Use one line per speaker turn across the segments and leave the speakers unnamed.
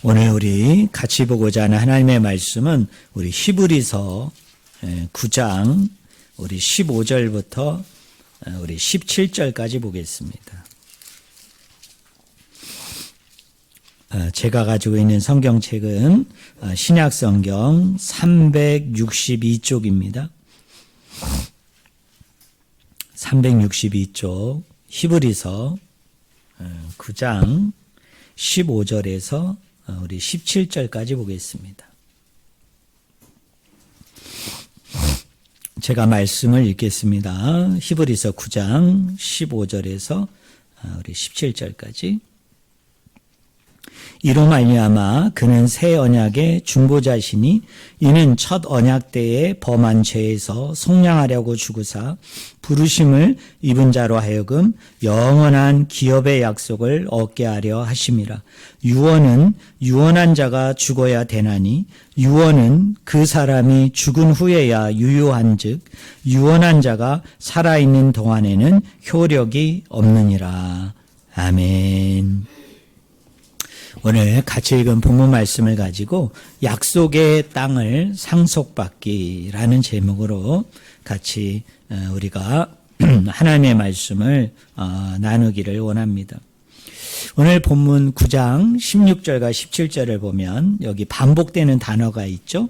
오늘 우리 같이 보고자 하는 하나님의 말씀은 우리 히브리서 9장 우리 15절부터 우리 17절까지 보겠습니다. 제가 가지고 있는 성경책은 신약성경 362쪽입니다. 362쪽 히브리서 9장 15절에서 우리 17절까지 보겠습니다. 제가 말씀을 읽겠습니다. 히브리서 9장 15절에서 우리 17절까지. 이로 말미암아 그는 새 언약의 중보자시니 이는 첫 언약 때에 범한 죄에서 속량하려고 주구사 부르심을 입은 자로 하여금 영원한 기업의 약속을 얻게 하려 하심이라. 유언은 유언한 자가 죽어야 되나니 유언은 그 사람이 죽은 후에야 유효한즉 유언한 자가 살아있는 동안에는 효력이 없느니라. 아멘. 오늘 같이 읽은 본문 말씀을 가지고 약속의 땅을 상속받기라는 제목으로 같이 우리가 하나님의 말씀을 나누기를 원합니다. 오늘 본문 9장 16절과 17절을 보면 여기 반복되는 단어가 있죠.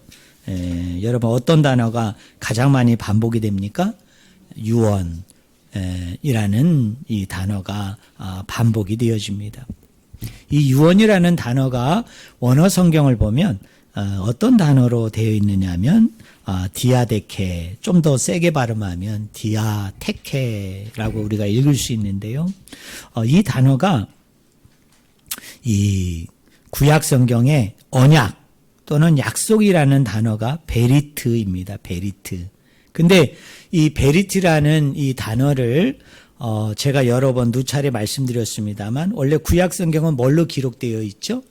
여러분 어떤 단어가 가장 많이 반복이 됩니까? 유언이라는 이 단어가 반복이 되어집니다. 이 유언이라는 단어가 원어 성경을 보면 어떤 단어로 되어 있느냐 하면 디아데케, 좀 더 세게 발음하면 디아테케라고 우리가 읽을 수 있는데요. 이 단어가 이 구약 성경의 언약 또는 약속이라는 단어가 베리트입니다. 베리트. 근데 이 베리트라는 이 단어를 제가 여러 번 누차례 말씀드렸습니다만 원래 구약 성경은 뭘로 기록되어 있죠?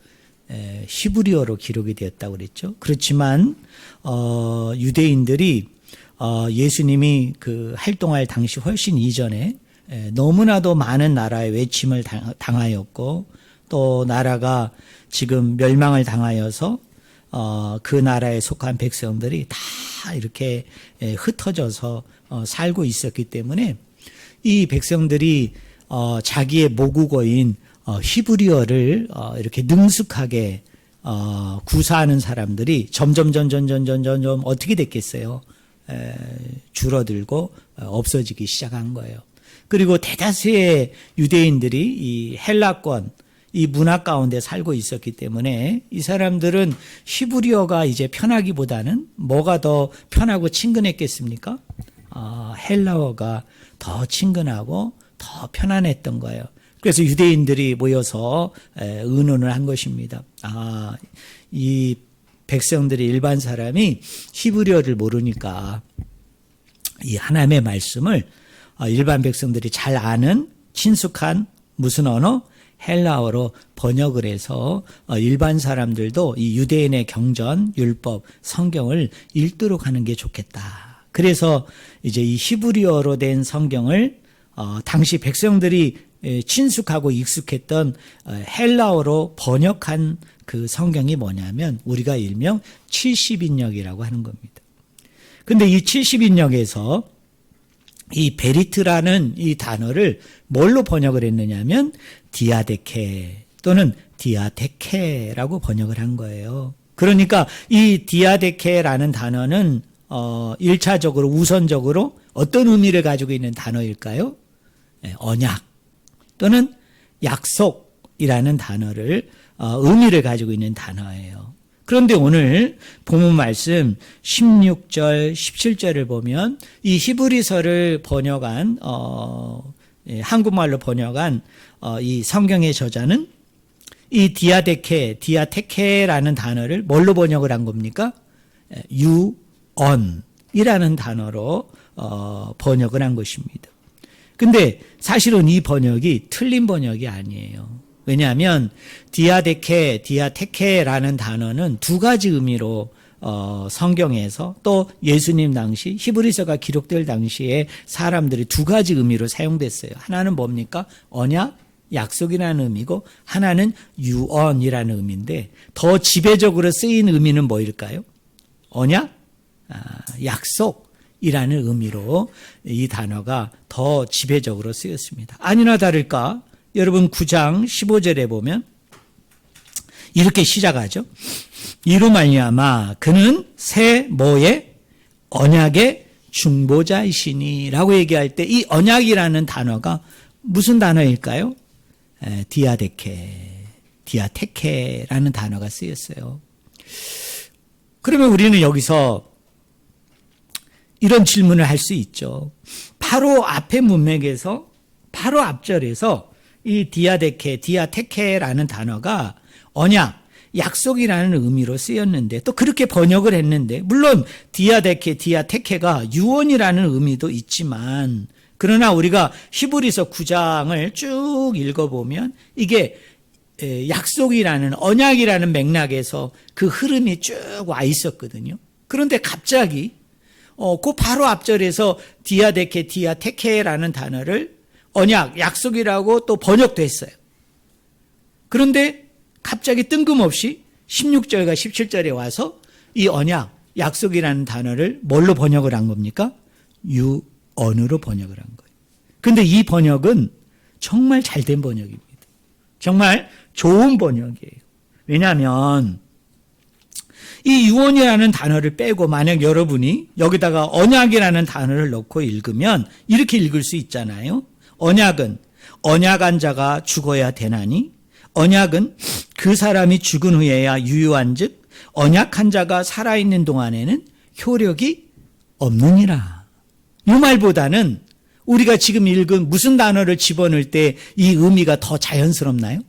히브리어로 기록이 되었다고 그랬죠. 그렇지만 유대인들이 예수님이 그 활동할 당시 훨씬 이전에 너무나도 많은 나라의 외침을 당하였고 또 나라가 지금 멸망을 당하여서 그 나라에 속한 백성들이 다 이렇게 흩어져서 살고 있었기 때문에 이 백성들이 자기의 모국어인 히브리어를 이렇게 능숙하게 구사하는 사람들이 점점 어떻게 됐겠어요? 줄어들고 없어지기 시작한 거예요. 그리고 대다수의 유대인들이 이 헬라권 이 문화 가운데 살고 있었기 때문에 이 사람들은 히브리어가 이제 편하기보다는 뭐가 더 편하고 친근했겠습니까? 헬라어가 더 친근하고 더 편안했던 거예요. 그래서 유대인들이 모여서 의논을 한 것입니다. 이 백성들이 일반 사람이 히브리어를 모르니까 이 하나님의 말씀을 일반 백성들이 잘 아는 친숙한 무슨 언어? 헬라어로 번역을 해서 일반 사람들도 이 유대인의 경전, 율법, 성경을 읽도록 하는 게 좋겠다. 그래서 이제 이 히브리어로 된 성경을 당시 백성들이 친숙하고 익숙했던 헬라어로 번역한 그 성경이 뭐냐면 우리가 일명 70인역이라고 하는 겁니다. 근데 이 70인역에서 이 베리트라는 이 단어를 뭘로 번역을 했느냐면 디아데케 또는 디아테케라고 번역을 한 거예요. 그러니까 이 디아데케라는 단어는 1차적으로 우선적으로 어떤 의미를 가지고 있는 단어일까요? 언약 또는 약속이라는 단어를 의미를 가지고 있는 단어예요. 그런데 오늘 본문 말씀 16절, 17절을 보면 이 히브리서를 번역한 한국말로 번역한 이 성경의 저자는 이 디아테케라는 단어를 뭘로 번역을 한 겁니까? 유언이라는 단어로 번역을 한 것입니다. 근데 사실은 이 번역이 틀린 번역이 아니에요. 왜냐하면 디아테케라는 단어는 두 가지 의미로 성경에서 또 예수님 당시 히브리서가 기록될 당시에 사람들이 두 가지 의미로 사용됐어요. 하나는 뭡니까? 언약, 약속이라는 의미고 하나는 유언이라는 의미인데 더 지배적으로 쓰인 의미는 뭐일까요? 언약? 약속이라는 의미로 이 단어가 더 지배적으로 쓰였습니다. 아니나 다를까 여러분 9장 15절에 보면 이렇게 시작하죠. 이로 말미암아 그는 새 뭐의 언약의 중보자이시니라고 얘기할 때 이 언약이라는 단어가 무슨 단어일까요? 디아테케라는 단어가 쓰였어요. 그러면 우리는 여기서 이런 질문을 할 수 있죠. 바로 앞의 문맥에서 바로 앞절에서 이 디아테케라는 단어가 언약, 약속이라는 의미로 쓰였는데 또 그렇게 번역을 했는데 물론 디아테케가 유언이라는 의미도 있지만 그러나 우리가 히브리서 9장을 쭉 읽어보면 이게 약속이라는 언약이라는 맥락에서 그 흐름이 쭉 와 있었거든요. 그런데 갑자기 그 바로 앞절에서 디아테케라는 단어를 언약, 약속이라고 또 번역됐어요. 그런데 갑자기 뜬금없이 16절과 17절에 와서 이 언약, 약속이라는 단어를 뭘로 번역을 한 겁니까? 유언으로 번역을 한 거예요. 근데 이 번역은 정말 잘된 번역입니다. 정말 좋은 번역이에요. 왜냐하면 이 유언이라는 단어를 빼고 만약 여러분이 여기다가 언약이라는 단어를 넣고 읽으면 이렇게 읽을 수 있잖아요. 언약은 언약한 자가 죽어야 되나니 언약은 그 사람이 죽은 후에야 유효한 즉 언약한 자가 살아있는 동안에는 효력이 없느니라. 이 말보다는 우리가 지금 읽은 무슨 단어를 집어넣을 때 이 의미가 더 자연스럽나요?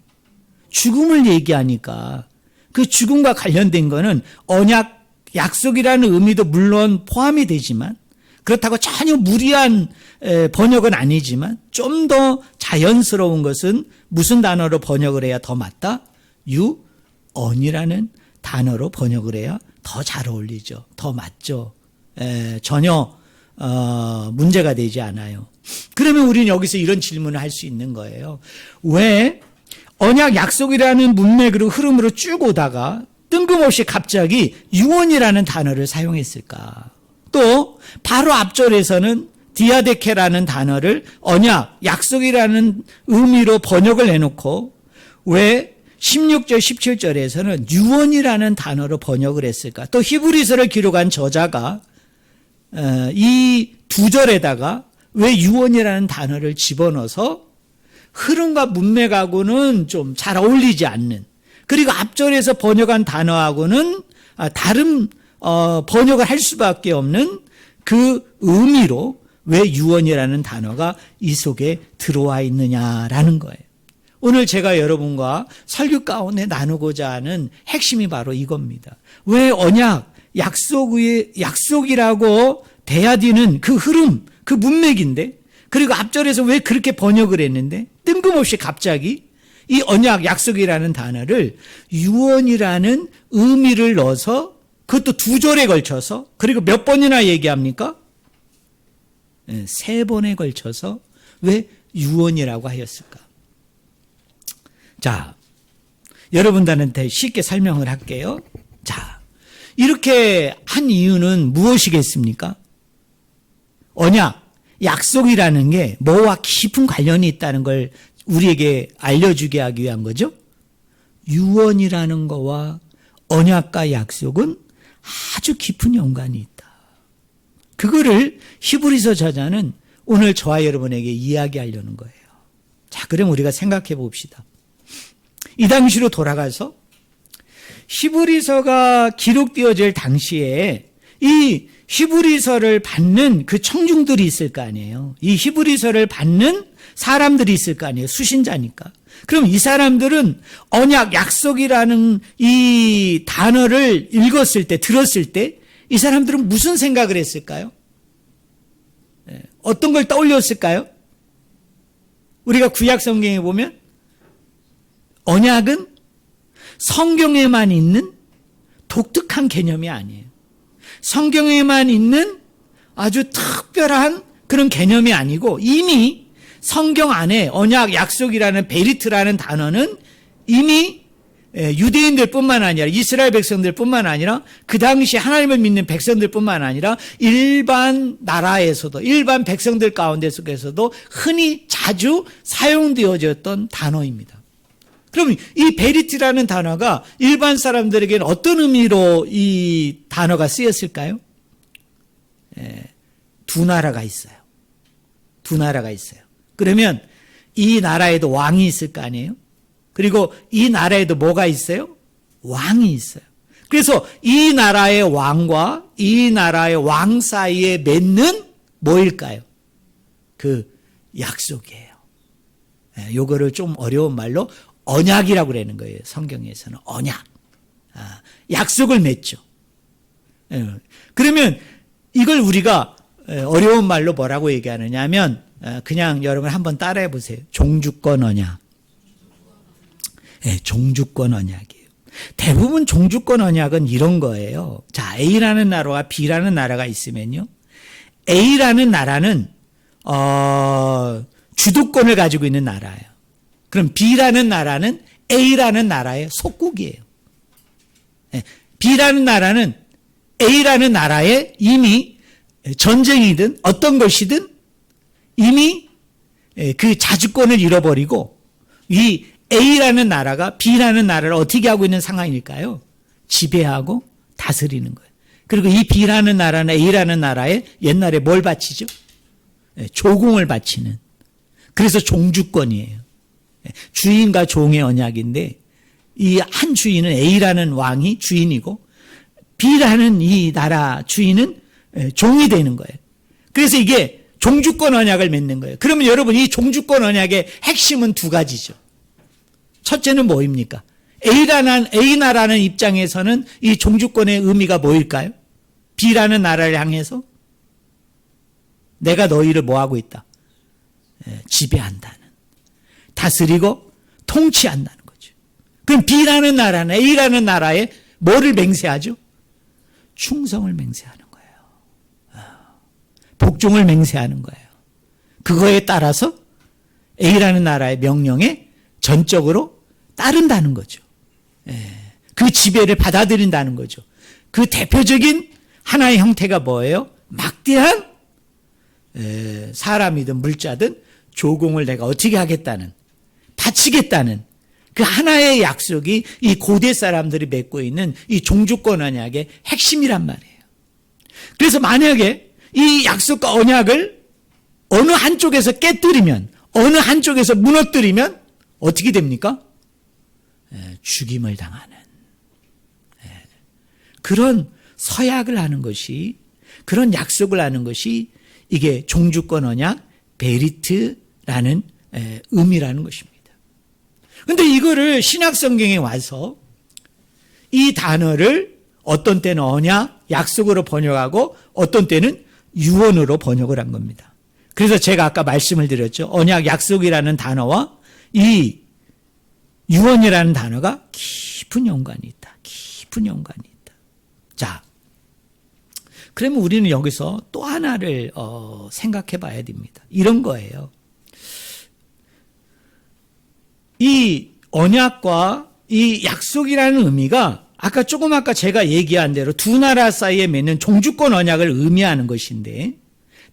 죽음을 얘기하니까 그 죽음과 관련된 거는 언약, 약속이라는 의미도 물론 포함이 되지만 그렇다고 전혀 무리한 번역은 아니지만 좀 더 자연스러운 것은 무슨 단어로 번역을 해야 더 맞다? 유언이라는 단어로 번역을 해야 더 잘 어울리죠. 더 맞죠. 전혀 문제가 되지 않아요. 그러면 우리는 여기서 이런 질문을 할 수 있는 거예요. 왜 언약 약속이라는 문맥으로 흐름으로 쭉 오다가 뜬금없이 갑자기 유언이라는 단어를 사용했을까? 또 바로 앞절에서는 디아데케라는 단어를 언약, 약속이라는 의미로 번역을 해놓고 왜 16절, 17절에서는 유언이라는 단어로 번역을 했을까? 또 히브리서를 기록한 저자가 이 두 절에다가 왜 유언이라는 단어를 집어넣어서 흐름과 문맥하고는 좀 잘 어울리지 않는 그리고 앞절에서 번역한 단어하고는 다른 번역을 할 수밖에 없는 그 의미로 왜 유언이라는 단어가 이 속에 들어와 있느냐라는 거예요. 오늘 제가 여러분과 설교 가운데 나누고자 하는 핵심이 바로 이겁니다. 왜 언약, 약속이라고 돼야 되는 그 흐름, 그 문맥인데 그리고 앞절에서 왜 그렇게 번역을 했는데 뜬금없이 갑자기 이 언약, 약속이라는 단어를 유언이라는 의미를 넣어서 그것도 두 절에 걸쳐서 그리고 몇 번이나 얘기합니까? 3번에 걸쳐서 왜 유언이라고 하였을까? 자, 여러분들한테 쉽게 설명을 할게요. 자, 이렇게 한 이유는 무엇이겠습니까? 언약, 약속이라는 게 뭐와 깊은 관련이 있다는 걸 우리에게 알려주게 하기 위한 거죠. 유언이라는 거와 언약과 약속은 아주 깊은 연관이 있다. 그거를 히브리서 저자는 오늘 저와 여러분에게 이야기하려는 거예요. 자, 그럼 우리가 생각해 봅시다. 이 당시로 돌아가서 히브리서가 기록되어질 당시에 이 히브리서를 받는 그 청중들이 있을 거 아니에요. 이 히브리서를 받는 사람들이 있을 거 아니에요. 수신자니까. 그럼 이 사람들은 언약, 약속이라는 이 단어를 읽었을 때, 들었을 때 이 사람들은 무슨 생각을 했을까요? 어떤 걸 떠올렸을까요? 우리가 구약 성경에 보면 언약은 성경에만 있는 독특한 개념이 아니에요. 성경에만 있는 아주 특별한 그런 개념이 아니고 이미 성경 안에 언약, 약속이라는 베리트라는 단어는 이미 유대인들 뿐만 아니라 이스라엘 백성들 뿐만 아니라 그 당시 하나님을 믿는 백성들 뿐만 아니라 일반 나라에서도 일반 백성들 가운데서도 흔히 자주 사용되어졌던 단어입니다. 그럼 이 베리트라는 단어가 일반 사람들에게는 어떤 의미로 이 단어가 쓰였을까요? 두 나라가 있어요. 두 나라가 있어요. 그러면 이 나라에도 왕이 있을 거 아니에요? 그리고 이 나라에도 뭐가 있어요? 왕이 있어요. 그래서 이 나라의 왕과 이 나라의 왕 사이에 맺는 뭐일까요? 그 약속이에요. 요거를 좀 어려운 말로 언약이라고 그러는 거예요. 성경에서는 언약. 약속을 맺죠. 그러면 이걸 우리가 어려운 말로 뭐라고 얘기하느냐 하면 그냥 여러분 한번 따라해 보세요. 종주권 언약. 종주권 언약이에요. 대부분 종주권 언약은 이런 거예요. 자, A라는 나라와 B라는 나라가 있으면요. A라는 나라는 주도권을 가지고 있는 나라예요. 그럼 B라는 나라는 A라는 나라의 속국이에요. B라는 나라는 A라는 나라에 이미 전쟁이든 어떤 것이든 이미 그 자주권을 잃어버리고 이 A라는 나라가 B라는 나라를 어떻게 하고 있는 상황일까요? 지배하고 다스리는 거예요. 그리고 이 B라는 나라는 A라는 나라에 옛날에 뭘 바치죠? 조공을 바치는. 그래서 종주권이에요. 주인과 종의 언약인데 이 한 주인은 A라는 왕이 주인이고 B라는 이 나라 주인은 종이 되는 거예요. 그래서 이게 종주권 언약을 맺는 거예요. 그러면 여러분 이 종주권 언약의 핵심은 두 가지죠. 첫째는 뭐입니까? A 나라는 입장에서는 이 종주권의 의미가 뭐일까요? B라는 나라를 향해서 내가 너희를 뭐하고 있다? 지배한다는. 다스리고 통치한다는 거죠. 그럼 B라는 나라는 A라는 나라에 뭐를 맹세하죠? 충성을 맹세하는 거예요. 복종을 맹세하는 거예요. 그거에 따라서 A라는 나라의 명령에 전적으로 따른다는 거죠. 그 지배를 받아들인다는 거죠. 그 대표적인 하나의 형태가 뭐예요? 막대한 사람이든 물자든 조공을 내가 어떻게 하겠다는, 바치겠다는 그 하나의 약속이 이 고대 사람들이 맺고 있는 이 종주권 언약의 핵심이란 말이에요. 그래서 만약에 이 약속과 언약을 어느 한쪽에서 깨뜨리면, 어느 한쪽에서 무너뜨리면 어떻게 됩니까? 죽임을 당하는 그런 서약을 하는 것이, 그런 약속을 하는 것이 이게 종주권 언약 베리트라는 의미라는 것입니다. 그런데 이거를 신약 성경에 와서 이 단어를 어떤 때는 언약, 약속으로 번역하고 어떤 때는 유언으로 번역을 한 겁니다. 그래서 제가 아까 말씀을 드렸죠. 언약, 약속이라는 단어와 이 유언이라는 단어가 깊은 연관이 있다. 깊은 연관이 있다. 자, 그러면 우리는 여기서 또 하나를 생각해 봐야 됩니다. 이런 거예요. 이 언약과 이 약속이라는 의미가 아까 제가 얘기한 대로 두 나라 사이에 맺는 종주권 언약을 의미하는 것인데,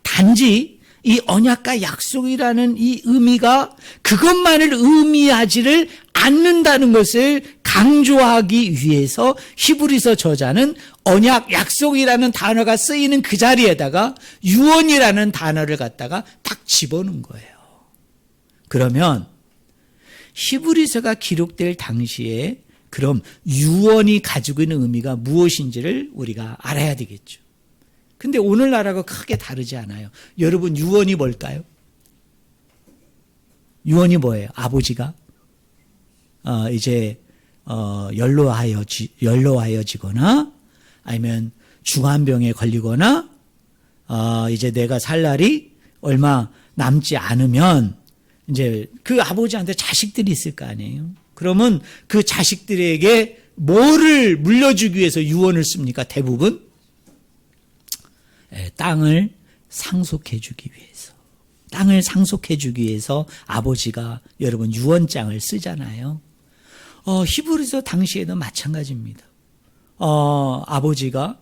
단지 이 언약과 약속이라는 이 의미가 그것만을 의미하지를 않는다는 것을 강조하기 위해서 히브리서 저자는 언약, 약속이라는 단어가 쓰이는 그 자리에다가 유언이라는 단어를 갖다가 딱 집어넣은 거예요. 그러면 히브리서가 기록될 당시에 그럼 유언이 가지고 있는 의미가 무엇인지를 우리가 알아야 되겠죠. 근데 오늘날하고 크게 다르지 않아요. 여러분, 유언이 뭘까요? 유언이 뭐예요? 아버지가 이제 연로하여지거나 아니면 중환병에 걸리거나 이제 내가 살 날이 얼마 남지 않으면 이제 그 아버지한테 자식들이 있을 거 아니에요. 그러면 그 자식들에게 뭐를 물려주기 위해서 유언을 씁니까? 대부분 땅을 상속해 주기 위해서. 땅을 상속해 주기 위해서 아버지가 여러분 유언장을 쓰잖아요. 히브리서 당시에도 마찬가지입니다. 아버지가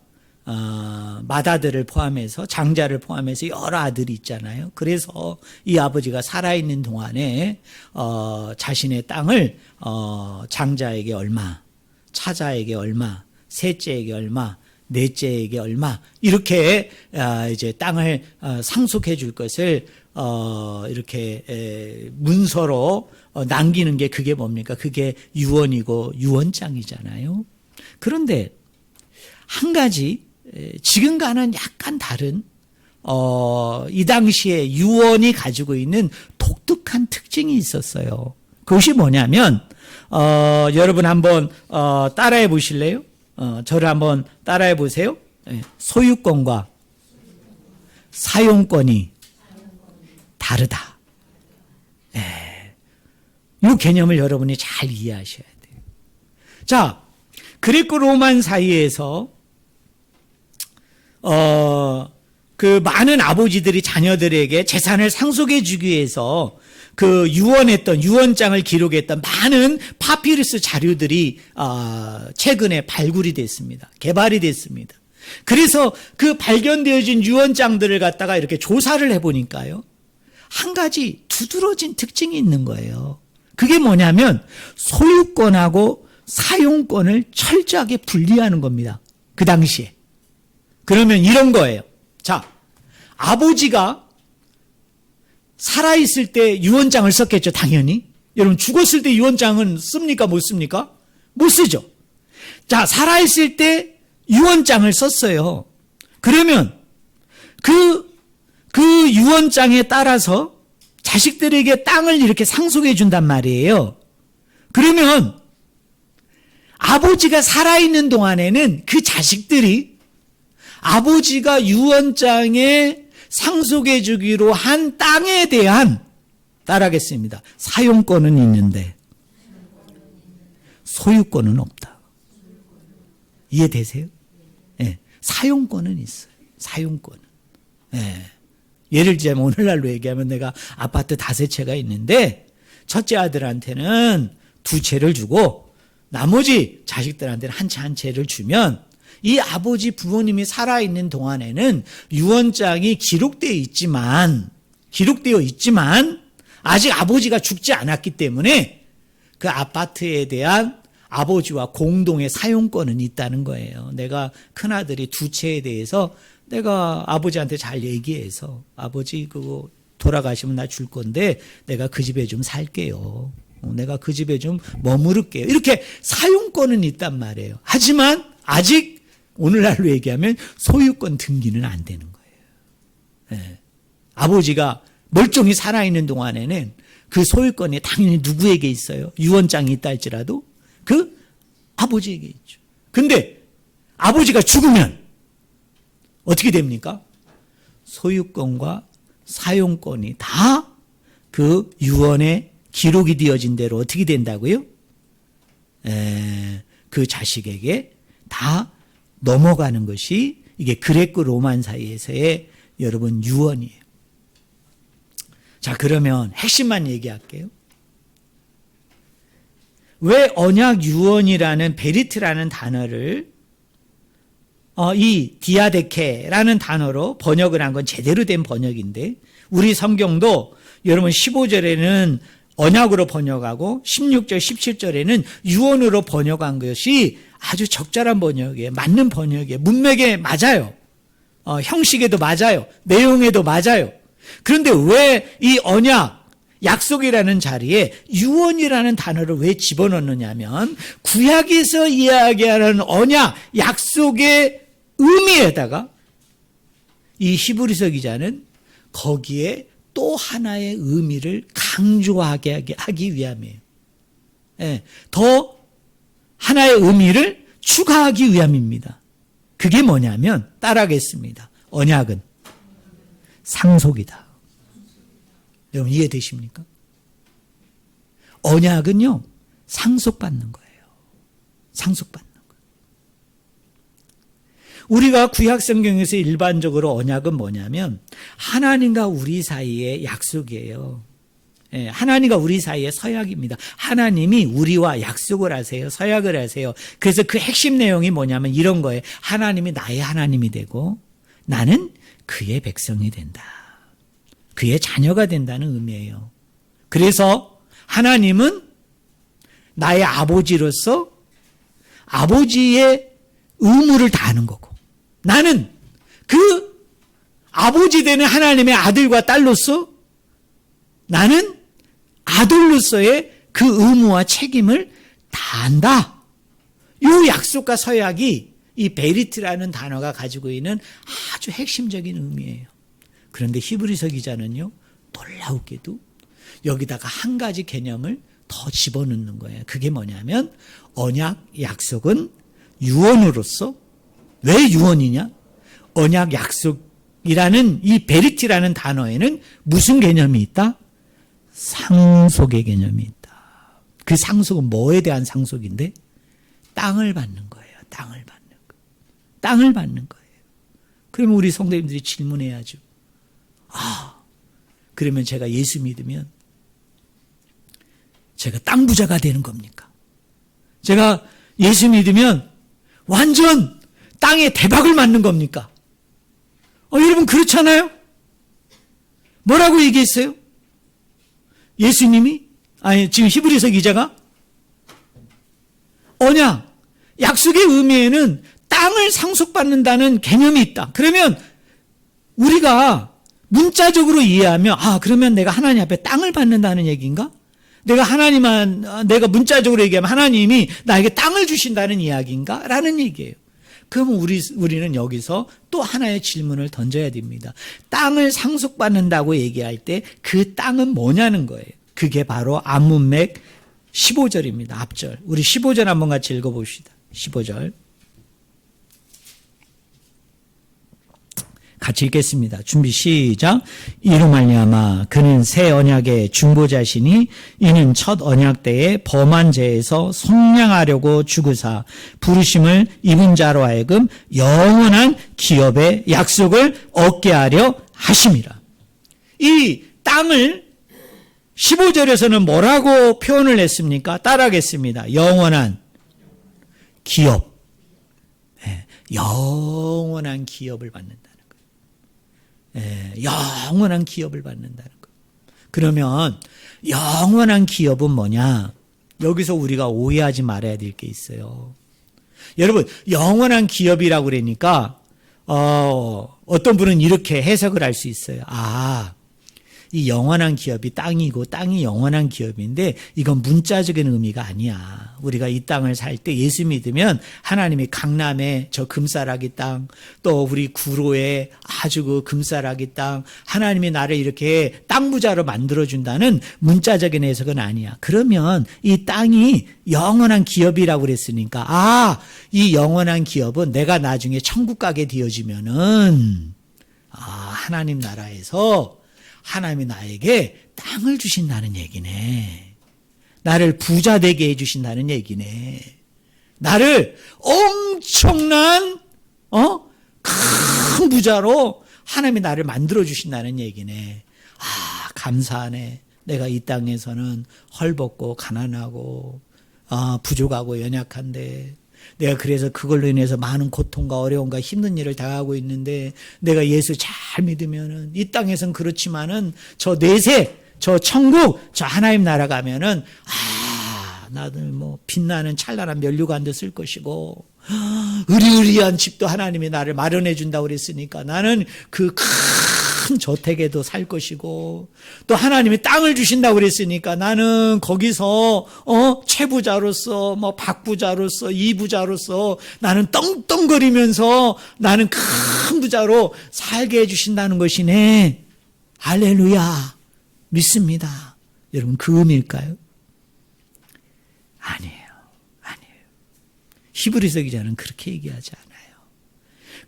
맏아들을 포함해서 장자를 포함해서 여러 아들이 있잖아요. 그래서 이 아버지가 살아있는 동안에 자신의 땅을 장자에게 얼마, 차자에게 얼마, 셋째에게 얼마, 넷째에게 얼마 이렇게 이제 땅을 상속해 줄 것을 이렇게 문서로 남기는 게 그게 뭡니까? 그게 유언이고 유언장이잖아요. 그런데 한 가지 지금과는 약간 다른 이 당시에 유언이 가지고 있는 독특한 특징이 있었어요. 그것이 뭐냐면 여러분 한번 따라해 보실래요? 저를 한번 따라해 보세요. 소유권과 사용권이 다르다. 이 개념을 여러분이 잘 이해하셔야 돼요. 자, 그리고 로만 사이에서 그 많은 아버지들이 자녀들에게 재산을 상속해 주기 위해서 그 유언했던 유언장을 기록했던 많은 파피루스 자료들이 최근에 발굴이 됐습니다. 개발이 됐습니다. 그래서 그 발견되어진 유언장들을 갖다가 이렇게 조사를 해보니까요, 한 가지 두드러진 특징이 있는 거예요. 그게 뭐냐면 소유권하고 사용권을 철저하게 분리하는 겁니다. 그 당시에. 그러면 이런 거예요. 자, 아버지가 살아있을 때 유언장을 썼겠죠, 당연히. 여러분, 죽었을 때 유언장은 씁니까, 못 씁니까? 못 쓰죠. 자, 살아있을 때 유언장을 썼어요. 그러면 그 유언장에 따라서 자식들에게 땅을 이렇게 상속해 준단 말이에요. 그러면 아버지가 살아있는 동안에는 그 자식들이 아버지가 유언장에 상속해 주기로 한 땅에 대한, 따라하겠습니다, 사용권은 있는데 소유권은 없다. 이해되세요? 네. 사용권은 있어요. 사용권은. 네. 예를 들자면 오늘날로 얘기하면 내가 아파트 5채가 있는데 첫째 아들한테는 2채를 주고 나머지 자식들한테는 한 채를 주면 이 아버지 부모님이 살아있는 동안에는 유언장이 기록되어 있지만 아직 아버지가 죽지 않았기 때문에 그 아파트에 대한 아버지와 공동의 사용권은 있다는 거예요. 내가 큰아들이 2채에 대해서 내가 아버지한테 잘 얘기해서 아버지 그거 돌아가시면 나 줄 건데 내가 그 집에 좀 살게요. 내가 그 집에 좀 머무를게요. 이렇게 사용권은 있단 말이에요. 하지만 아직 오늘날로 얘기하면 소유권 등기는 안 되는 거예요. 네. 아버지가 멀쩡히 살아있는 동안에는 그 소유권이 당연히 누구에게 있어요? 유언장이 있다 할지라도 그 아버지에게 있죠. 근데 아버지가 죽으면 어떻게 됩니까? 소유권과 사용권이 다 그 유언에 기록이 되어진 대로 어떻게 된다고요? 그 자식에게 다 넘어가는 것이 이게 그레코 로만 사이에서의 여러분 유언이에요. 자, 그러면 핵심만 얘기할게요. 왜 언약 유언이라는 베리트라는 단어를 이 디아데케라는 단어로 번역을 한 건 제대로 된 번역인데 우리 성경도 여러분 15절에는 언약으로 번역하고 16절 17절에는 유언으로 번역한 것이 아주 적절한 번역이에요. 맞는 번역이에요. 문맥에 맞아요. 형식에도 맞아요. 내용에도 맞아요. 그런데 왜 이 언약 약속이라는 자리에 유언이라는 단어를 왜 집어넣느냐면 구약에서 이야기하는 언약, 약속의 의미에다가 이 히브리서 기자는 거기에 또 하나의 의미를 강조하게 하기 위함이에요. 더 하나의 의미를 추가하기 위함입니다. 그게 뭐냐면 따라하겠습니다. 언약은 상속이다. 여러분 이해되십니까? 언약은요, 상속받는 거예요. 상속받는 거예요. 우리가 구약 성경에서 일반적으로 언약은 뭐냐면 하나님과 우리 사이의 약속이에요. 예, 하나님과 우리 사이의 서약입니다. 하나님이 우리와 약속을 하세요. 서약을 하세요. 그래서 그 핵심 내용이 뭐냐면 이런 거예요. 하나님이 나의 하나님이 되고 나는 그의 백성이 된다. 그의 자녀가 된다는 의미예요. 그래서 하나님은 나의 아버지로서 아버지의 의무를 다하는 거고 나는 그 아버지 되는 하나님의 아들과 딸로서 나는 아들로서의 그 의무와 책임을 다한다. 이 약속과 서약이 이 베리트라는 단어가 가지고 있는 아주 핵심적인 의미예요. 그런데 히브리서 기자는요, 놀라우게도 여기다가 한 가지 개념을 더 집어넣는 거예요. 그게 뭐냐면 언약 약속은 유언으로서, 왜 유언이냐? 언약 약속이라는 이 베리티라는 단어에는 무슨 개념이 있다? 상속의 개념이 있다. 그 상속은 뭐에 대한 상속인데? 땅을 받는 거예요. 땅을 받는 거. 땅을 받는 거예요. 그러면 우리 성도님들이 질문해야죠. 그러면 제가 예수 믿으면 제가 땅 부자가 되는 겁니까? 제가 예수 믿으면 완전 땅에 대박을 맞는 겁니까? 여러분 그렇잖아요? 뭐라고 얘기했어요? 예수님이? 지금 히브리서 기자가? 언약, 약속의 의미에는 땅을 상속받는다는 개념이 있다. 그러면 우리가 문자적으로 이해하면 그러면 내가 하나님 앞에 땅을 받는다는 얘기인가? 내가 문자적으로 얘기하면 하나님이 나에게 땅을 주신다는 이야기인가? 라는 얘기예요. 그러면 우리는 여기서 또 하나의 질문을 던져야 됩니다. 땅을 상속받는다고 얘기할 때 그 땅은 뭐냐는 거예요. 그게 바로 암문맥 15절입니다. 앞절. 우리 15절 한번 같이 읽어봅시다. 15절. 같이 읽겠습니다. 준비 시작. 이로 말미암아 그는 새 언약의 중보자시니 이는 첫 언약 때에 범한 죄에서 속량하려고 죽으사 부르심을 입은 자로 하여금 영원한 기업의 약속을 얻게 하려 하심이라. 이 땅을 15절에서는 뭐라고 표현을 했습니까? 따라하겠습니다. 영원한 기업. 영원한 기업을 받는다. 영원한 기업을 받는다는 거. 그러면 영원한 기업은 뭐냐? 여기서 우리가 오해하지 말아야 될 게 있어요. 여러분, 영원한 기업이라고 그러니까 어떤 분은 이렇게 해석을 할 수 있어요. 이 영원한 기업이 땅이고 땅이 영원한 기업인데 이건 문자적인 의미가 아니야. 우리가 이 땅을 살 때 예수 믿으면 하나님이 강남의 저 금싸라기 땅, 또 우리 구로의 아주 그 금싸라기 땅, 하나님이 나를 이렇게 땅 부자로 만들어준다는 문자적인 해석은 아니야. 그러면 이 땅이 영원한 기업이라고 그랬으니까 이 영원한 기업은 내가 나중에 천국 가게 되어지면은 하나님 나라에서 하나님이 나에게 땅을 주신다는 얘기네. 나를 부자 되게 해주신다는 얘기네. 나를 엄청난 큰 부자로 하나님이 나를 만들어 주신다는 얘기네. 감사하네. 내가 이 땅에서는 헐벗고 가난하고 부족하고 연약한데 내가 그래서 그걸로 인해서 많은 고통과 어려움과 힘든 일을 당하고 있는데 내가 예수 잘 믿으면은 이 땅에선 그렇지만은 저 내세, 저 천국, 저 하나님 나라 가면은 나도 뭐 빛나는 찬란한 면류관도 쓸 것이고 의리의리한 집도 하나님이 나를 마련해 준다고 그랬으니까 나는 그 큰 저택에도 살 것이고 또 하나님이 땅을 주신다고 그랬으니까 나는 거기서 최부자로서 뭐 박부자로서 이부자로서 나는 떵떵거리면서 나는 큰 부자로 살게 해주신다는 것이네. 할렐루야. 믿습니다. 여러분 그 의미일까요? 아니에요. 히브리서 기자는 그렇게 얘기하지 않아요.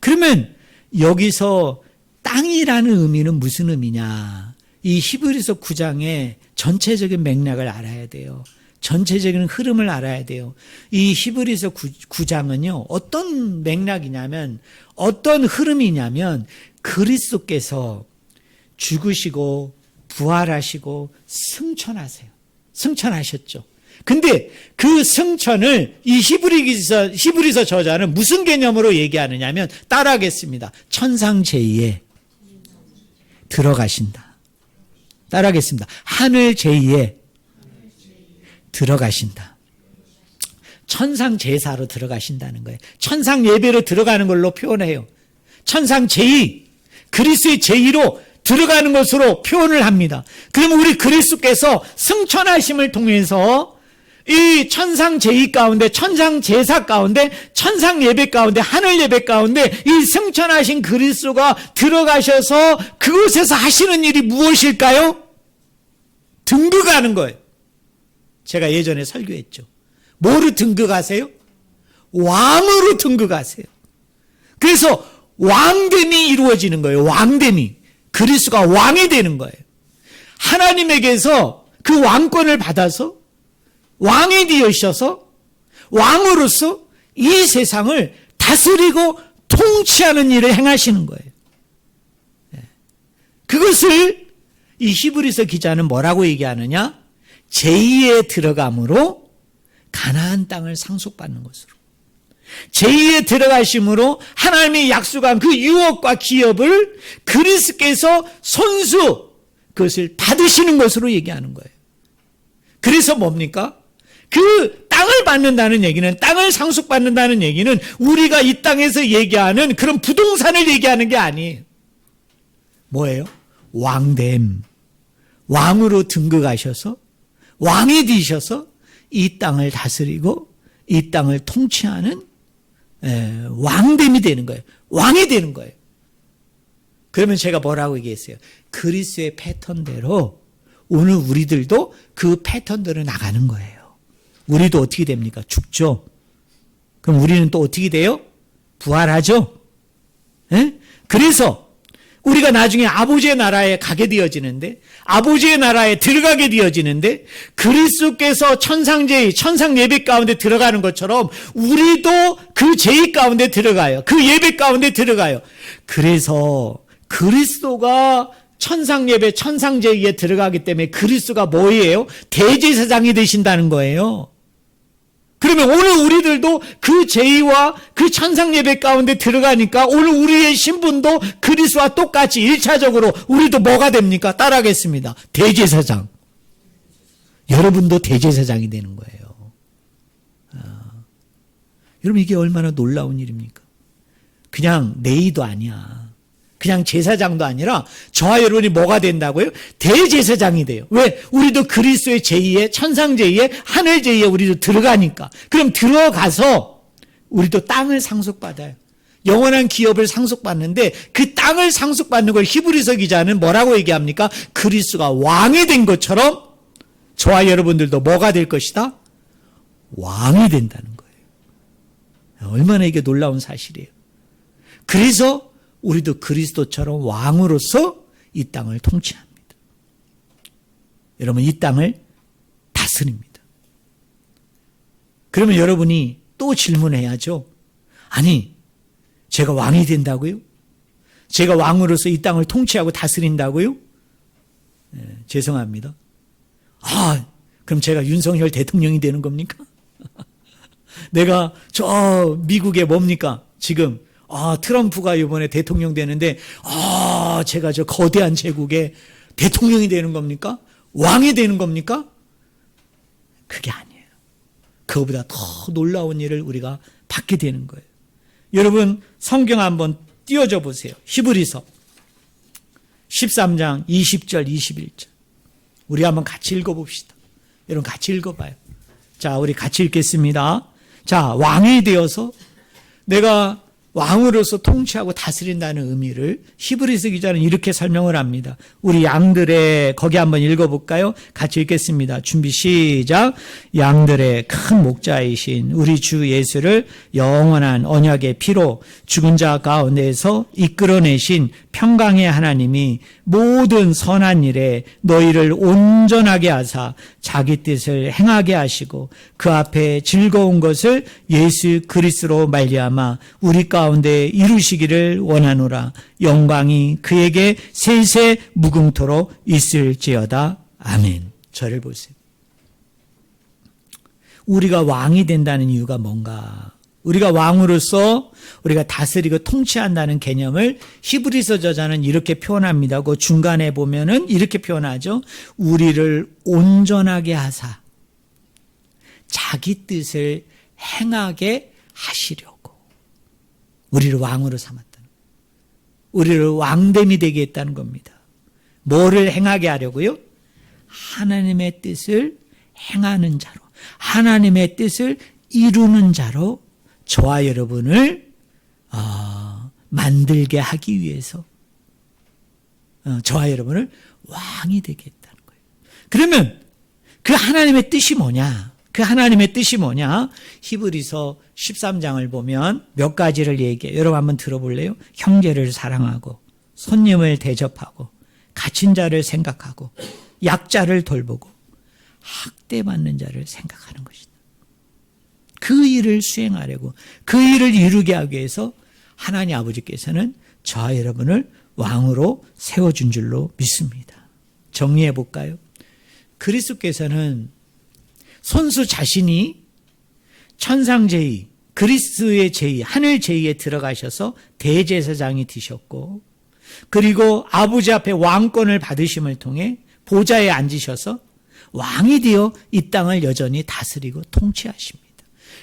그러면 여기서 땅이라는 의미는 무슨 의미냐? 이 히브리서 9장의 전체적인 맥락을 알아야 돼요. 전체적인 흐름을 알아야 돼요. 이 히브리서 9장은요, 어떤 맥락이냐면, 어떤 흐름이냐면, 그리스도께서 죽으시고, 부활하시고, 승천하셨죠. 근데 그 승천을 이 히브리서 저자는 무슨 개념으로 얘기하느냐면, 따라하겠습니다. 천상 제2에 들어가신다. 따라하겠습니다. 하늘 제2에 들어가신다. 천상 제사로 들어가신다는 거예요. 천상 예배로 들어가는 걸로 표현해요. 천상 제2, 그리스도의 제2로 들어가는 것으로 표현을 합니다. 그러면 우리 그리스도께서 승천하심을 통해서 이 천상 제2 가운데, 천상 제사 가운데, 천상 예배 가운데, 하늘 예배 가운데 이 승천하신 그리스도가 들어가셔서 그곳에서 하시는 일이 무엇일까요? 등극하는 거예요. 제가 예전에 설교했죠. 뭐로 등극하세요? 왕으로 등극하세요. 그래서 왕됨이 이루어지는 거예요. 왕됨이. 그리스도가 왕이 되는 거예요. 하나님에게서 그 왕권을 받아서 왕이 되어셔서 왕으로서 이 세상을 다스리고 통치하는 일을 행하시는 거예요. 그것을 이 히브리서 기자는 뭐라고 얘기하느냐? 제2의 들어감으로 가나안 땅을 상속받는 것으로, 제2의 들어가심으로 하나님이 약속한 그 유업과 기업을 그리스도께서 손수 그것을 받으시는 것으로 얘기하는 거예요. 그래서 뭡니까? 그 땅을 받는다는 얘기는, 땅을 상속받는다는 얘기는 우리가 이 땅에서 얘기하는 그런 부동산을 얘기하는 게 아니에요. 뭐예요? 왕됨. 왕으로 등극하셔서 왕이 되셔서 이 땅을 다스리고 이 땅을 통치하는 왕됨이 되는 거예요. 왕이 되는 거예요. 그러면 제가 뭐라고 얘기했어요? 그리스도의 패턴대로 오늘 우리들도 그 패턴대로 나가는 거예요. 우리도 어떻게 됩니까? 죽죠. 그럼 우리는 또 어떻게 돼요? 부활하죠. 그래서 우리가 나중에 아버지의 나라에 가게 되어지는데, 아버지의 나라에 들어가게 되어지는데, 그리스도께서 천상 예배 가운데 들어가는 것처럼 우리도 그 제의 가운데 들어가요. 그 예배 가운데 들어가요. 그래서 그리스도가 천상 예배, 천상 제의에 들어가기 때문에 그리스도가 뭐예요? 대제사장이 되신다는 거예요. 그러면 오늘 우리들도 그 제의와 그 천상 예배 가운데 들어가니까 오늘 우리의 신분도 그리스도와 똑같이 1차적으로 우리도 뭐가 됩니까? 따라하겠습니다. 대제사장. 여러분도 대제사장이 되는 거예요. 여러분, 이게 얼마나 놀라운 일입니까? 그냥 레위도 아니야. 그냥 제사장도 아니라 저와 여러분이 뭐가 된다고요? 대제사장이 돼요. 왜? 우리도 그리스도의 제2의 천상 제2의 하늘 제2에 우리도 들어가니까. 그럼 들어가서 우리도 땅을 상속받아요. 영원한 기업을 상속받는데 그 땅을 상속받는 걸 히브리서 기자는 뭐라고 얘기합니까? 그리스도가 왕이 된 것처럼 저와 여러분들도 뭐가 될 것이다? 왕이 된다는 거예요. 얼마나 이게 놀라운 사실이에요. 그래서 우리도 그리스도처럼 왕으로서 이 땅을 통치합니다. 여러분, 이 땅을 다스립니다. 그러면 여러분이 또 질문해야죠. 아니, 제가 왕이 된다고요? 제가 왕으로서 이 땅을 통치하고 다스린다고요? 죄송합니다. 그럼 제가 윤석열 대통령이 되는 겁니까? 내가 저 미국에 뭡니까? 지금 트럼프가 이번에 대통령 되는데, 제가 저 거대한 제국의 대통령이 되는 겁니까? 왕이 되는 겁니까? 그게 아니에요. 그거보다 더 놀라운 일을 우리가 받게 되는 거예요. 여러분, 성경 한번 띄워줘 보세요. 히브리서 13장 20절, 21절. 우리 한번 같이 읽어봅시다. 여러분, 같이 읽어봐요. 자, 우리 같이 읽겠습니다. 자, 왕이 되어서 내가 왕으로서 통치하고 다스린다는 의미를 히브리서 기자는 이렇게 설명을 합니다. 우리 양들의 거기 한번 읽어볼까요? 같이 읽겠습니다. 준비 시작. 양들의 큰 목자이신 우리 주 예수를 영원한 언약의 피로 죽은 자 가운데에서 이끌어내신 평강의 하나님이 모든 선한 일에 너희를 온전하게 하사 자기 뜻을 행하게 하시고 그 앞에 즐거운 것을 예수 그리스도로 말미암아 우리 가운데 이루시기를 원하노라. 영광이 그에게 세세 무궁토록 있을지어다. 아멘. 저를 보세요. 우리가 왕이 된다는 이유가 뭔가? 우리가 왕으로서 우리가 다스리고 통치한다는 개념을 히브리서 저자는 이렇게 표현합니다. 그 중간에 보면은 이렇게 표현하죠. 우리를 온전하게 하사 자기 뜻을 행하게 하시려고 우리를 왕으로 삼았다는, 우리를 왕됨이 되게 했다는 겁니다. 뭐를 행하게 하려고요? 하나님의 뜻을 행하는 자로, 하나님의 뜻을 이루는 자로 저와 여러분을 만들게 하기 위해서 저와 여러분을 왕이 되게 했다는 거예요. 그러면 그 하나님의 뜻이 뭐냐? 그 하나님의 뜻이 뭐냐? 히브리서 13장을 보면 몇 가지를 얘기해요. 여러분 한번 들어볼래요? 형제를 사랑하고 손님을 대접하고 갇힌 자를 생각하고 약자를 돌보고 학대받는 자를 생각하는 것이다. 그 일을 수행하려고, 그 일을 이루게 하기 위해서 하나님 아버지께서는 저와 여러분을 왕으로 세워준 줄로 믿습니다. 정리해 볼까요? 그리스도께서는 손수 자신이 천상제의, 그리스도의 제의, 하늘 제의에 들어가셔서 대제사장이 되셨고, 그리고 아버지 앞에 왕권을 받으심을 통해 보좌에 앉으셔서 왕이 되어 이 땅을 여전히 다스리고 통치하십니다.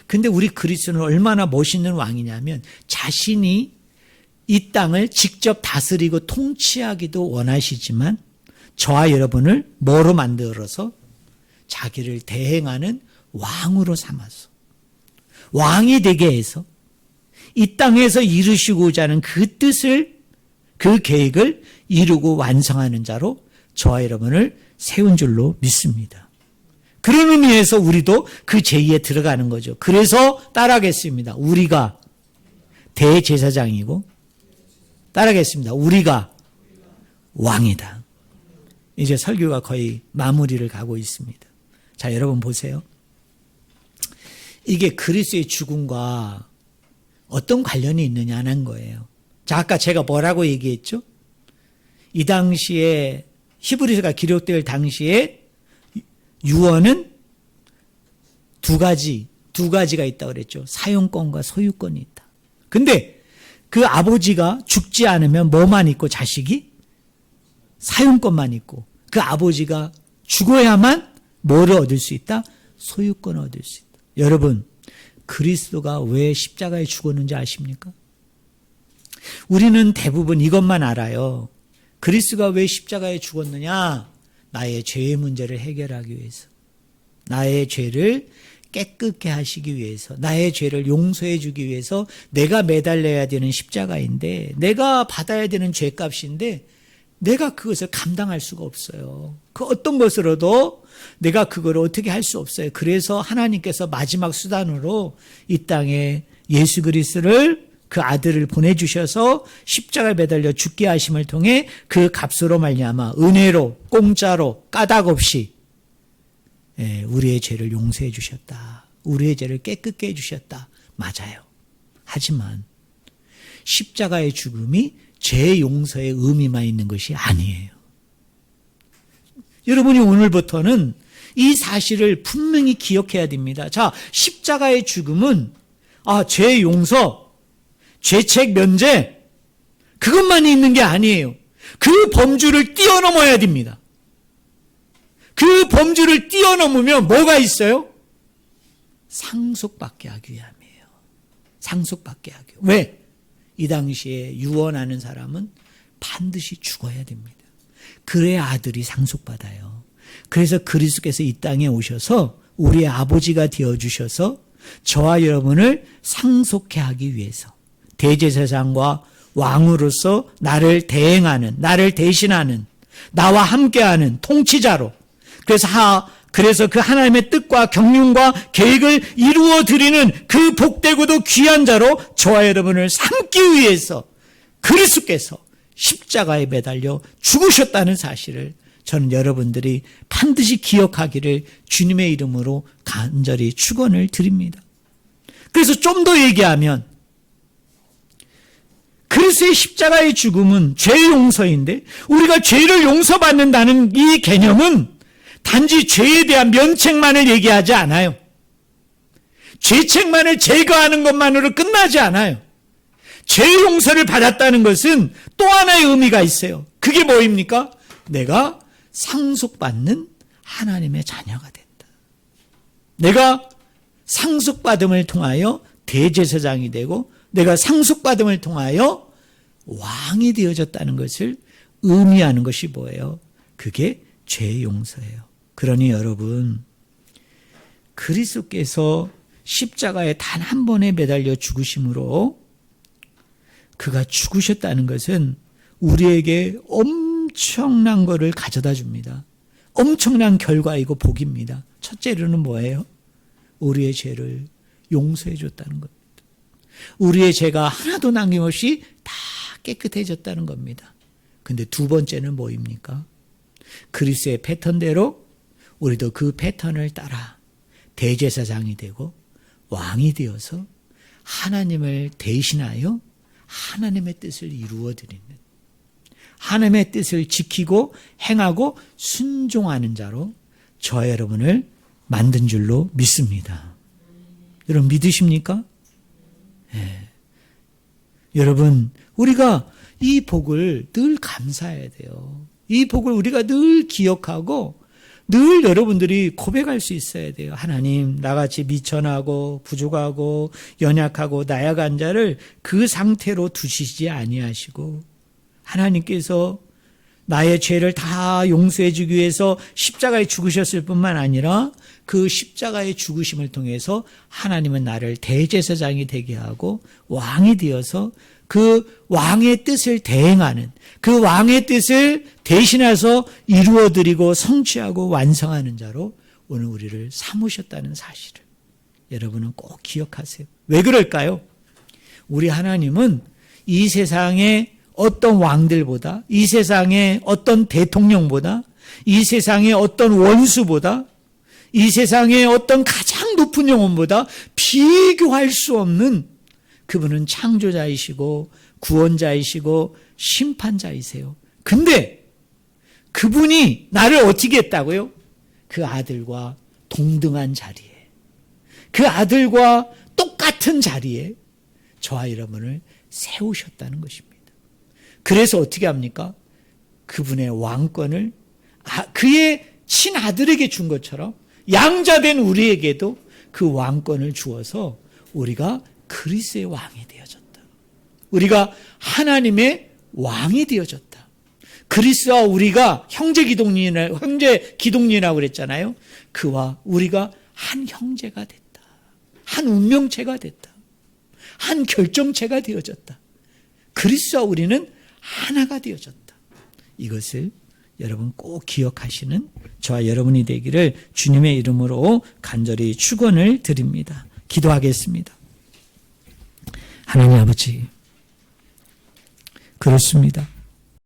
근데 우리 그리스도는 얼마나 멋있는 왕이냐면 자신이 이 땅을 직접 다스리고 통치하기도 원하시지만 저와 여러분을 뭐로 만들어서 자기를 대행하는 왕으로 삼아서 왕이 되게 해서 이 땅에서 이루시고자 하는 그 뜻을, 그 계획을 이루고 완성하는 자로 저와 여러분을 세운 줄로 믿습니다. 그런 의미에서 우리도 그 제의에 들어가는 거죠. 그래서 따라하겠습니다. 우리가 대제사장이고, 따라하겠습니다. 우리가 왕이다. 이제 설교가 거의 마무리를 가고 있습니다. 자, 여러분 보세요. 이게 그리스도의 죽음과 어떤 관련이 있느냐는 거예요. 자, 아까 제가 뭐라고 얘기했죠? 이 당시에 히브리서가 기록될 당시에 유언은 두 가지가 있다고 그랬죠. 사용권과 소유권이 있다. 근데 그 아버지가 죽지 않으면 뭐만 있고 자식이? 사용권만 있고, 그 아버지가 죽어야만 뭐를 얻을 수 있다? 소유권을 얻을 수 있다. 여러분, 그리스도가 왜 십자가에 죽었는지 아십니까? 우리는 대부분 이것만 알아요. 그리스도가 왜 십자가에 죽었느냐? 나의 죄의 문제를 해결하기 위해서, 나의 죄를 깨끗게 하시기 위해서, 나의 죄를 용서해 주기 위해서 내가 매달려야 되는 십자가인데, 내가 받아야 되는 죄값인데 내가 그것을 감당할 수가 없어요. 그 어떤 것으로도 내가 그걸 어떻게 할 수 없어요. 그래서 하나님께서 마지막 수단으로 이 땅에 예수 그리스도를, 그 아들을 보내주셔서 십자가에 매달려 죽게 하심을 통해 그 값으로 말미암아 은혜로, 공짜로, 까닭 없이 우리의 죄를 용서해 주셨다. 우리의 죄를 깨끗게 해주셨다. 맞아요. 하지만 십자가의 죽음이 죄 용서의 의미만 있는 것이 아니에요. 여러분이 오늘부터는 이 사실을 분명히 기억해야 됩니다. 자, 십자가의 죽음은 죄 용서, 죄책 면제, 그것만 있는 게 아니에요. 그 범주를 뛰어넘어야 됩니다. 그 범주를 뛰어넘으면 뭐가 있어요? 상속받게 하기 위함이에요. 상속받게 하기. 왜? 이 당시에 유언하는 사람은 반드시 죽어야 됩니다. 그래야 아들이 상속받아요. 그래서 그리스도께서 이 땅에 오셔서 우리의 아버지가 되어주셔서 저와 여러분을 상속해 하기 위해서, 대제사장과 왕으로서 나를 대행하는, 나를 대신하는, 나와 함께하는 통치자로, 그래서 그 하나님의 뜻과 경륜과 계획을 이루어 드리는 그 복되고도 귀한 자로 저와 여러분을 삼기 위해서 그리스도께서 십자가에 매달려 죽으셨다는 사실을 저는 여러분들이 반드시 기억하기를 주님의 이름으로 간절히 축원을 드립니다. 그래서 좀 더 얘기하면 그리스도의 십자가의 죽음은 죄 용서인데, 우리가 죄를 용서받는다는 이 개념은 단지 죄에 대한 면책만을 얘기하지 않아요. 죄책만을 제거하는 것만으로 끝나지 않아요. 죄 용서를 받았다는 것은 또 하나의 의미가 있어요. 그게 뭐입니까? 내가 상속받는 하나님의 자녀가 된다. 내가 상속받음을 통하여 대제사장이 되고, 내가 상속받음을 통하여 왕이 되어졌다는 것을 의미하는 것이 뭐예요? 그게 죄 용서예요. 그러니 여러분, 그리스도께서 십자가에 단 한 번에 매달려 죽으심으로 그가 죽으셨다는 것은 우리에게 엄청난 것을 가져다 줍니다. 엄청난 결과이고 복입니다. 첫째로는 뭐예요? 우리의 죄를 용서해 줬다는 겁니다. 우리의 죄가 하나도 남김없이 다 깨끗해졌다는 겁니다. 근데 두 번째는 뭐입니까? 그리스도의 패턴대로 우리도 그 패턴을 따라 대제사장이 되고 왕이 되어서 하나님을 대신하여 하나님의 뜻을 이루어드리는, 하나님의 뜻을 지키고 행하고 순종하는 자로 저와 여러분을 만든 줄로 믿습니다. 여러분 믿으십니까? 네. 여러분, 우리가 이 복을 늘 감사해야 돼요. 이 복을 우리가 늘 기억하고 늘 여러분들이 고백할 수 있어야 돼요. 하나님, 나같이 미천하고 부족하고 연약하고 나약한 자를 그 상태로 두시지 아니하시고, 하나님께서 나의 죄를 다 용서해 주기 위해서 십자가에 죽으셨을 뿐만 아니라 그 십자가의 죽으심을 통해서 하나님은 나를 대제사장이 되게 하고 왕이 되어서 그 왕의 뜻을 대행하는, 그 왕의 뜻을 대신해서 이루어드리고 성취하고 완성하는 자로 오늘 우리를 삼으셨다는 사실을 여러분은 꼭 기억하세요. 왜 그럴까요? 우리 하나님은 이 세상의 어떤 왕들보다, 이 세상의 어떤 대통령보다, 이 세상의 어떤 원수보다, 이 세상의 어떤 가장 높은 영혼보다 비교할 수 없는, 그분은 창조자이시고 구원자이시고 심판자이세요. 근데 그분이 나를 어떻게 했다고요? 그 아들과 동등한 자리에, 그 아들과 똑같은 자리에 저와 여러분을 세우셨다는 것입니다. 그래서 어떻게 합니까? 그분의 왕권을 그의 친아들에게 준 것처럼 양자된 우리에게도 그 왕권을 주어서 우리가 그리스도의 왕이 되어졌다. 우리가 하나님의 왕이 되어졌다. 그리스도와 우리가 형제 기독론이라고 그랬잖아요. 그와 우리가 한 형제가 됐다. 한 운명체가 됐다. 한 결정체가 되어졌다. 그리스도와 우리는 하나가 되어졌다. 이것을 여러분 꼭 기억하시는 저와 여러분이 되기를 주님의 이름으로 간절히 축원을 드립니다. 기도하겠습니다. 하나님 아버지, 그렇습니다.